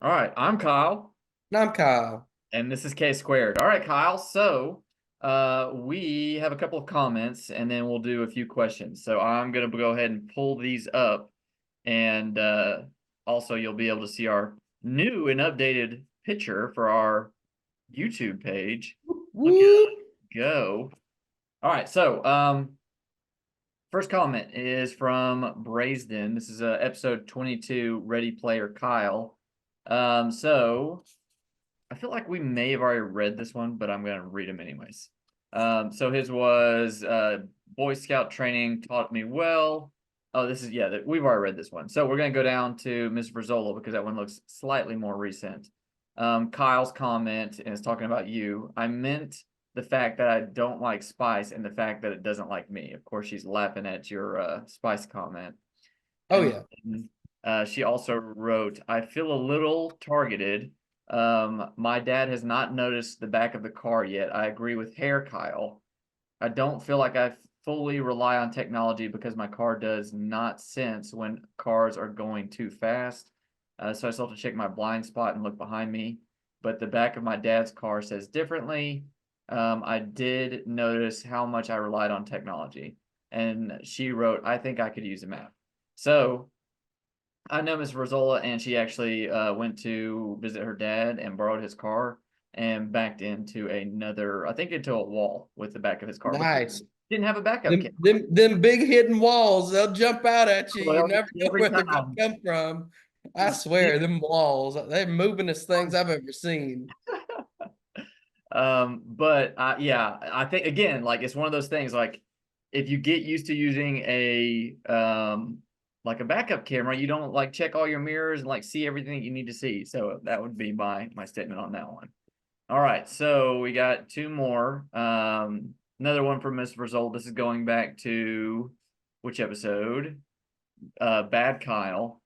All right, I'm Kyle, And I'm Kyle. and this is K Squared. All right, Kyle. So, we have a couple of comments, and then we'll do a few questions. So I'm gonna go ahead and pull these up, and also you'll be able to see our new and updated picture for our YouTube page. Look at Whoop. us go! All right, so first comment is from Braisden. This is episode 22, Ready Player Kyle. So I feel like we may have already read this one, but I'm going to read them anyways. So his was Boy Scout training taught me well. Oh, this is, yeah, we've already read this one. So we're going to go down to Miss Verzola because that one looks slightly more recent. Kyle's comment is talking about you. I meant the fact that I don't like spice and the fact that it doesn't like me. Of course, she's laughing at your spice comment. Oh And yeah. she also wrote, I feel a little targeted. My dad has not noticed the back of the car yet. I agree with Hair Kyle. I don't feel like I fully rely on technology because my car does not sense when cars are going too fast. So I still have to check my blind spot and look behind me. But the back of my dad's car says differently. I did notice how much I relied on technology. And she wrote, I think I could use a map. So I know Miss Rosola, and she actually went to visit her dad and borrowed his car and backed into another, I think into a wall with the back of his car because Nice. he didn't have a backup Them, camera. them, them big hidden walls, they'll jump out at you. You Well, never know every where they're gonna time. come from. I swear, them walls, they're movingest things I've ever seen. But yeah, I think again, like it's one of those things like if you get used to using a like a backup camera, you don't like check all your mirrors and like see everything you need to see. So that would be my statement on that one. All right, so we got two more. Another one from Miss Result. This is going back to which episode? Bad Kyle.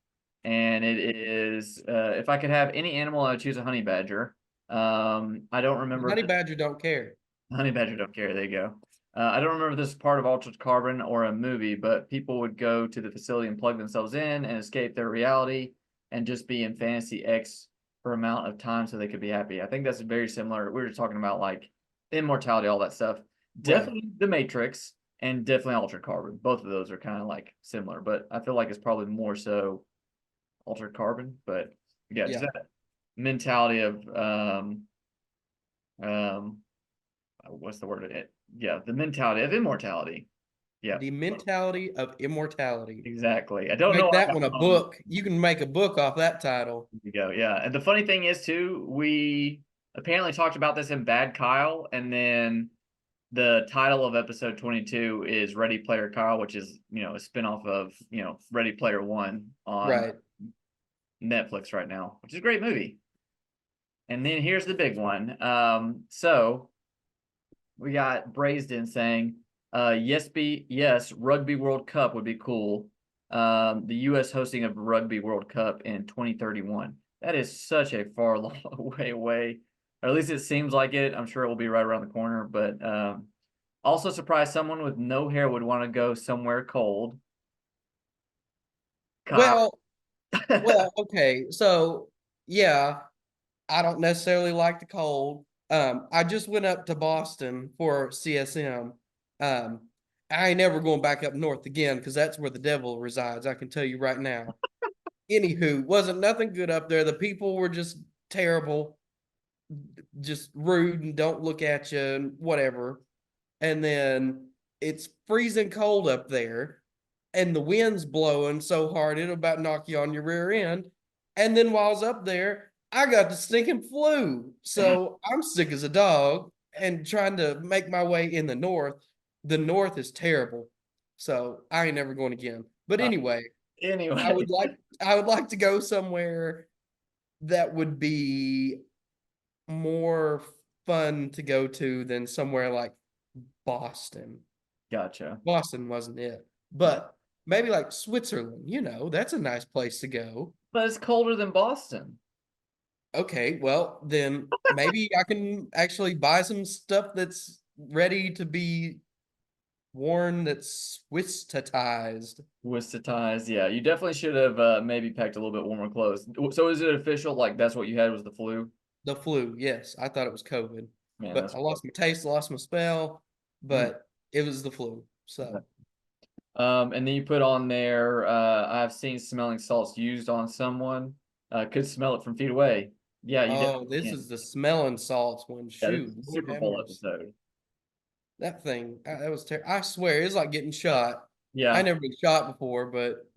And it is if I could have any animal, I would choose a honey badger. I don't remember if Honey Badger don't care. honey badger don't care. There you go. I don't remember if this is part of Altered Carbon or a movie, but people would go to the facility and plug themselves in and escape their reality and just be in Fantasy X for amount of time so they could be happy. I think that's very similar. We were talking about like immortality, all that stuff. Right. Definitely The Matrix and definitely Altered Carbon. Both of those are kind of like similar, but I feel like it's probably more so Altered Carbon. But yeah, just Yeah. that mentality of um what's the word? Yeah, the mentality of immortality. Yeah, The mentality of immortality. exactly. I don't know Make our that one a book. You can make a book off that title. There you go. Yeah, and the funny thing is too, we apparently talked about this in Bad Kyle, and then the title of episode 22 is Ready Player Kyle, which is a spinoff of Ready Player One on Right. Netflix right now, which is a great movie. And then here's the big one. So we got Braisden saying, yes, Rugby World Cup would be cool. The U.S. hosting of Rugby World Cup in 2031. That is such a far long way away. Or at least it seems like it. I'm sure it will be right around the corner. But also surprised someone with no hair would want to go somewhere cold. Kyle. Well, okay. So yeah, I don't necessarily like the cold. I just went up to Boston for CSM. Um, I ain't never going back up north again because that's where the devil resides. I can tell you right now. Anywho, wasn't nothing good up there. The people were just terrible, just rude and don't look at you and whatever. And then it's freezing cold up there, and the wind's blowing so hard it'll about knock you on your rear end. And then while I was up there, I got the stinking flu. So I'm sick as a dog and trying to make my way in the north. The north is terrible. So I ain't never going again. But Uh, anyway, I anyway, would like I would like to go somewhere that would be more fun to go to than somewhere like Boston. gotcha. Boston wasn't it, Yeah. but maybe like Switzerland. That's a nice place to go. But it's colder than Boston. Okay, well then maybe I can actually buy some stuff that's ready to be worn that's Swisstatized. Wistatized. Yeah, you definitely should have maybe packed a little bit warmer clothes. So is it official? Like that's what you had was the flu? The flu, yes. I thought it was COVID, Man, but that's I lost my taste, lost my spell, mm, but it was the flu. okay. So, And then you put on there, I've seen smelling salts used on someone. Could smell it from feet away. Yeah, you oh, definitely this can. is the smelling salts one. Yeah, this Shoot, is a Lord Super have Bowl mercy. episode. That thing, that was terrible. I swear, it's like getting shot. I Yeah. never been shot before, but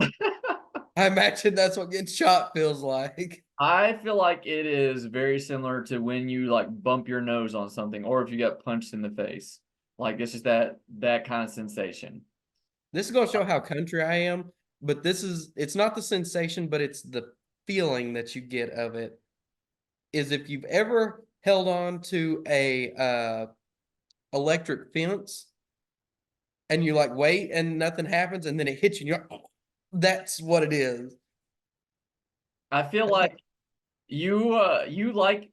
I imagine that's what getting shot feels like. I feel like it is very similar to when you like bump your nose on something or if you get punched in the face. Like it's just that kind of sensation. This is gonna show how country I am, but it's not the sensation, but it's the feeling that you get of it. Is if you've ever held on to a electric fence and you like wait and nothing happens and then it hits you and you're like, "Oh," that's what it is. I feel That's like you like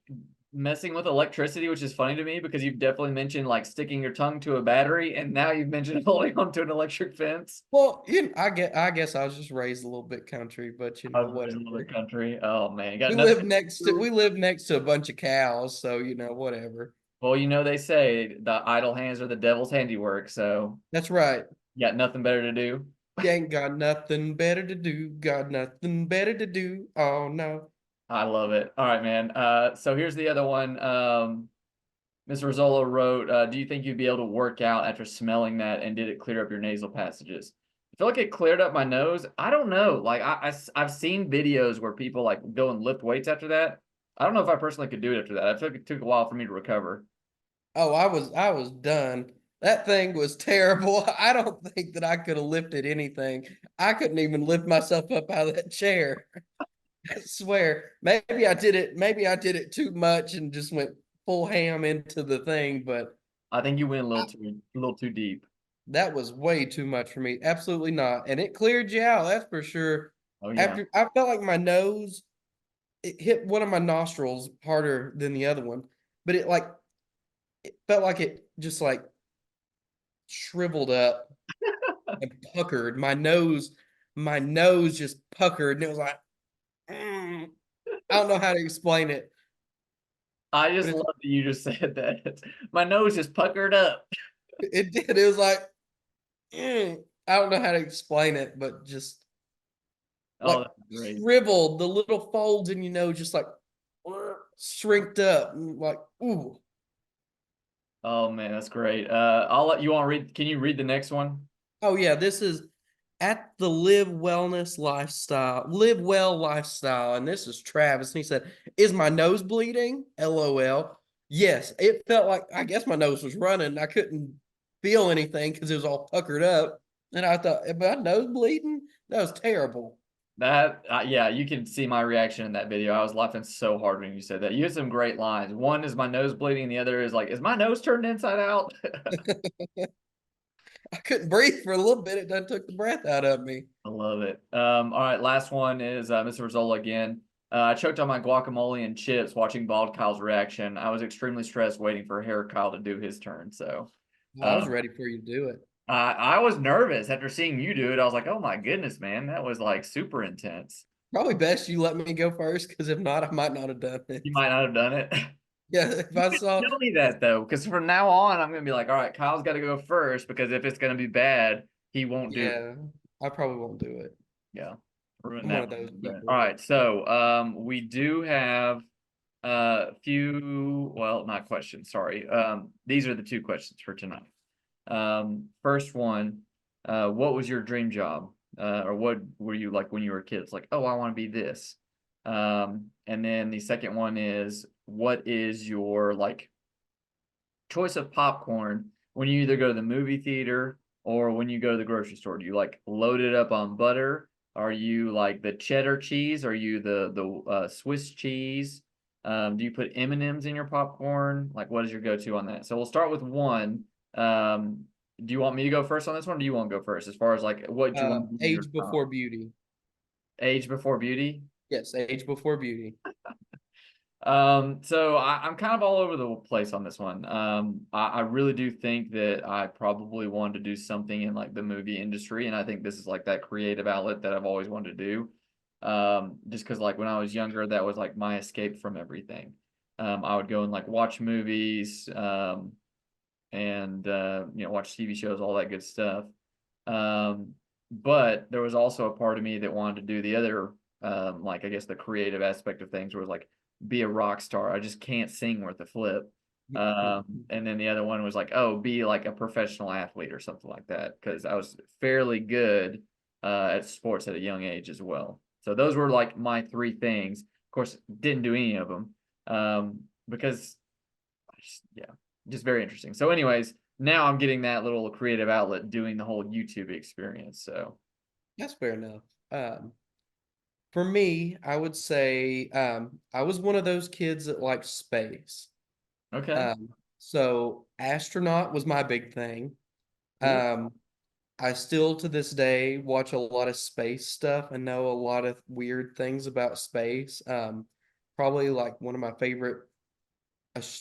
messing with electricity, which is funny to me because you've definitely mentioned like sticking your tongue to a battery, and now you've mentioned holding onto an electric fence. well, I guess I was just raised a little bit country, but I was raised in whatever. another country. Oh man, you got We nothing live to next to do. we live next to a bunch of cows, so whatever. Well, you know they say the idle hands are the devil's handiwork, so That's right. you got nothing better to do. You ain't got nothing better to do. Got nothing better to do. Oh no. I love it. All right, man. So here's the other one. Ms. Rosolo wrote, do you think you'd be able to work out after smelling that and did it clear up your nasal passages? I feel like it cleared up my nose. I don't know. Like I've seen videos where people like go and lift weights after that. I don't know if I personally could do it after that. I feel like it took a while for me to recover. Oh, I was done. That thing was terrible. I don't think that I could have lifted anything. I couldn't even lift myself up out of that chair. I swear. Maybe I did it too much and just went full ham into the thing, but I think you went I, a little too deep. that was way too much for me. Absolutely not. And it cleared you out, that's for sure. Oh yeah. After I felt like my nose, it hit one of my nostrils harder than the other one, but it felt like it just like shriveled up and puckered. My nose just puckered, and it was like, "Mm." I don't know how to explain it, I but just love that you just said that. My nose just puckered up. it did. It was like, "Mm." I don't know how to explain it, but just Oh, like that's great. shriveled, the little folds in your nose just like shrinked up, and like, ooh. Oh man, that's great. I'll let you want to read. Can you read the next one? Oh yeah, this is at the Live Well lifestyle, and this is Travis. And he said, "Is my nose bleeding?" LOL. Yes, it felt like I guess my nose was running. I couldn't feel anything because it was all puckered up, and I thought, "Am my nose bleeding?" That was terrible. That yeah, you can see my reaction in that video. I was laughing so hard when you said that. You had some great lines. One is my nose bleeding, and the other is like, is my nose turned inside out? I couldn't breathe for a little bit. It done took the breath out of me. I love it. All right, last one is Mr. Rizzola again. I choked on my guacamole and chips watching Bald Kyle's reaction. I was extremely stressed waiting for Hair Kyle to do his turn. So I was um, ready for you to do it. I was nervous after seeing you do it. I was like, oh my goodness, man, that was like super intense. Probably best you let me go first, because if not, I might not have done it. You might not have done it. Yeah, if You I didn't saw, tell me that though, because from now on, I'm gonna be like, all right, Kyle's got to go first because if it's gonna be bad, he won't do it. yeah, I probably won't do it. Yeah, ruin I'm one that of one a those little bit. All people. right, so we do have a few, well, not questions, sorry. These are the two questions for tonight. First one, what was your dream job? Or what were you like when you were kids? Like, oh, I want to be this. And then the second one is, what is your like choice of popcorn when you either go to the movie theater or when you go to the grocery store? Do you like load it up on butter? Are you like the cheddar cheese? Are you the Swiss cheese? Do you put M&Ms in your popcorn? Like, what is your go-to on that? So we'll start with one. Do you want me to go first on this one? Or do you want to go first as far as like what you want to do in your Age before beauty. age before beauty? Yes, age before beauty. So I'm kind of all over the place on this one. I really do think that I probably wanted to do something in like the movie industry, and I think this is like that creative outlet that I've always wanted to do. Just because like when I was younger, that was like my escape from everything. I would go and like watch movies, and watch TV shows, all that good stuff. But there was also a part of me that wanted to do the other, like I guess the creative aspect of things, where it was like be a rock star. I just can't sing worth a flip. And then the other one was like, oh, be like a professional athlete or something like that, because I was fairly good at sports at a young age as well. So those were like my three things. Of course, didn't do any of them, because yeah, just very interesting. So, anyways, now I'm getting that little creative outlet doing the whole YouTube experience. So, That's fair enough. Um, for me, I would say I was one of those kids that liked space. okay, So astronaut was my big thing. cool. Um, I still to this day watch a lot of space stuff and know a lot of weird things about space. Probably like one of my favorite,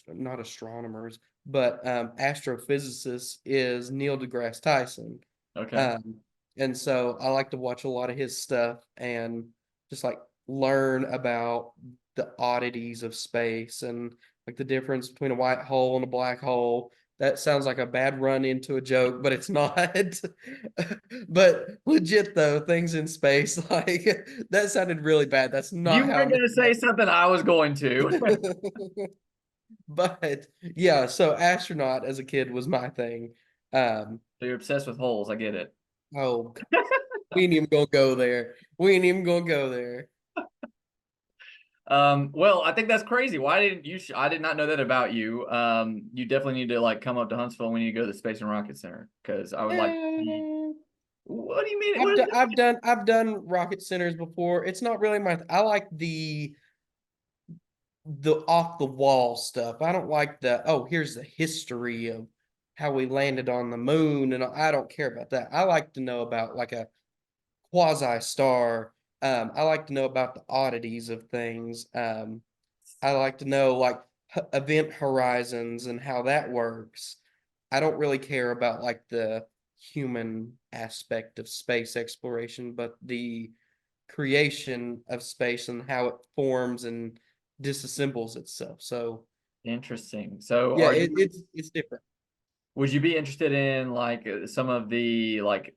not astronomers, but astrophysicists is Neil deGrasse Tyson. Okay, Um, and so I like to watch a lot of his stuff and just like learn about the oddities of space and like the difference between a white hole and a black hole. That sounds like a bad run into a joke, but it's not. But legit though, things in space, like that sounded really bad. That's you not how I weren't meant going to say something I was going to. that. But yeah, so astronaut as a kid was my thing. Um, So you're obsessed with holes. I get it. oh, we ain't even gonna go there. We ain't even gonna go there. Well, I think that's crazy. Why didn't you? I did not know that about you. You definitely need to like come up to Huntsville when you go to the Space and Rocket Center, because I would like to see. Eh, What do you mean? What is that? I've done rocket centers before. It's not really my. I like the off the wall stuff. I don't like the here's the history of how we landed on the moon, and I don't care about that. I like to know about like a quasi star. I like to know about the oddities of things. I like to know like event horizons and how that works. I don't really care about like the human aspect of space exploration, but the creation of space and how it forms and disassembles itself. So Interesting. So, yeah, are you? it's different. Would you be interested in like some of the like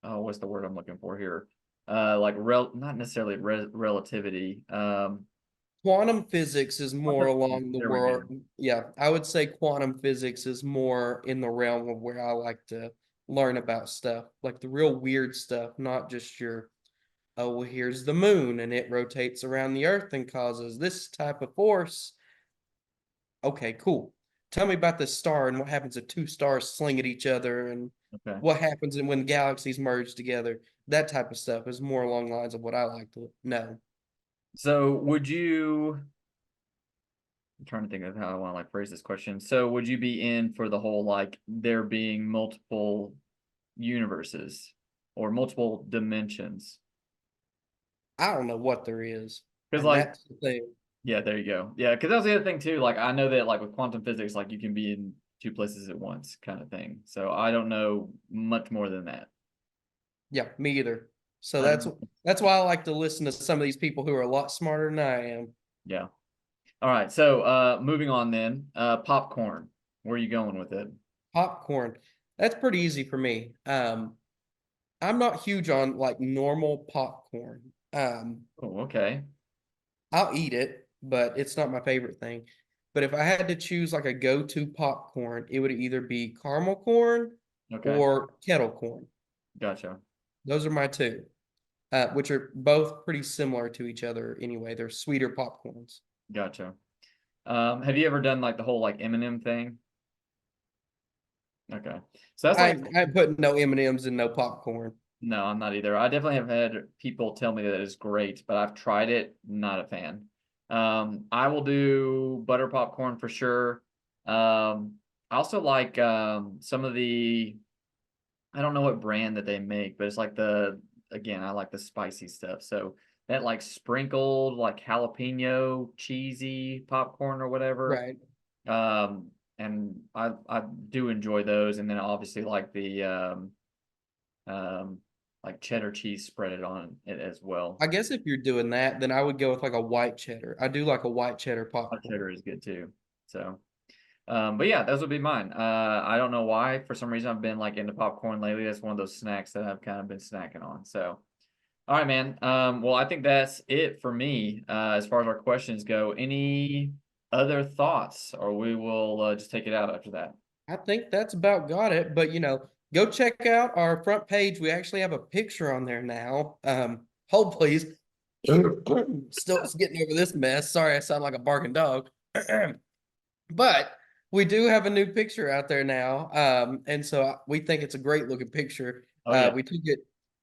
oh, what's the word I'm looking for here? Like not necessarily relativity. Quantum physics is more Quantum- along the there we go. world. Yeah, I would say quantum physics is more in the realm of where I like to learn about stuff, like the real weird stuff, not just your, oh, well, here's the moon and it rotates around the earth and causes this type of force. Okay, cool. Tell me about this star and what happens if two stars sling at each other and Okay. what happens when galaxies merge together. That type of stuff is more along the lines of what I like to know. So, would you? I'm trying to think of how I want to like phrase this question. So, would you be in for the whole like there being multiple universes or multiple dimensions? I don't know what there is. Because And like, that's the thing. yeah, there you go. Yeah, because that was the other thing too. Like, I know that like with quantum physics, like you can be in two places at once, kind of thing. So I don't know much more than that. Yeah, me either. So I don't. that's why I like to listen to some of these people who are a lot smarter than I am. Yeah. All right. So, moving on then. Popcorn. Where are you going with it? Popcorn. That's pretty easy for me. I'm not huge on like normal popcorn. Oh, okay. I'll eat it, but it's not my favorite thing. But if I had to choose like a go-to popcorn, it would either be caramel corn Okay. or kettle corn. Gotcha. Those are my two, which are both pretty similar to each other anyway. They're sweeter popcorns. Gotcha. Have you ever done like the whole like M&M thing? Okay. So that's like I put no M&Ms and no popcorn. no, I'm not either. I definitely have had people tell me that it's great, but I've tried it, not a fan. I will do butter popcorn for sure. I also like some of the I don't know what brand that they make, but it's like the again, I like the spicy stuff. So that like sprinkled like jalapeno cheesy popcorn or whatever. Right. And I do enjoy those, and then obviously like the like cheddar cheese spread on it as well. I guess if you're doing that, then I would go with like a white cheddar. I do like a white cheddar Hot popcorn. cheddar is good too. So, but yeah, those would be mine. I don't know why. For some reason, I've been like into popcorn lately. That's one of those snacks that I've kind of been snacking on. So, all right, man. Well, I think that's it for me as far as our questions go. Any other thoughts, or we will just take it out after that? I think that's about got it. But go check out our front page. We actually have a picture on there now. Hold please. Still getting over this mess. Sorry, I sound like a barking dog. But we do have a new picture out there now. And so we think it's a great looking picture. Oh yeah, We took it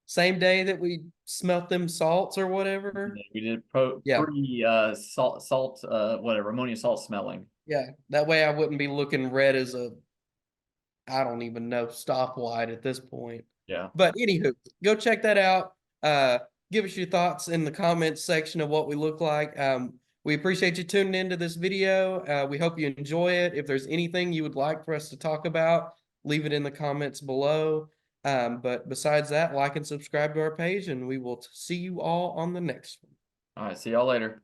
same day that we smelt them salts or whatever. we did Yeah. pre salt whatever ammonia salt smelling. Yeah. That way I wouldn't be looking red as a, I don't even know, stoplight at this point. Yeah. But anywho, go check that out. Give us your thoughts in the comments section of what we look like. We appreciate you tuning into this video. We hope you enjoy it. If there's anything you would like for us to talk about, leave it in the comments below. But besides that, like and subscribe to our page, and we will see you all on the next one. All right. See y'all later.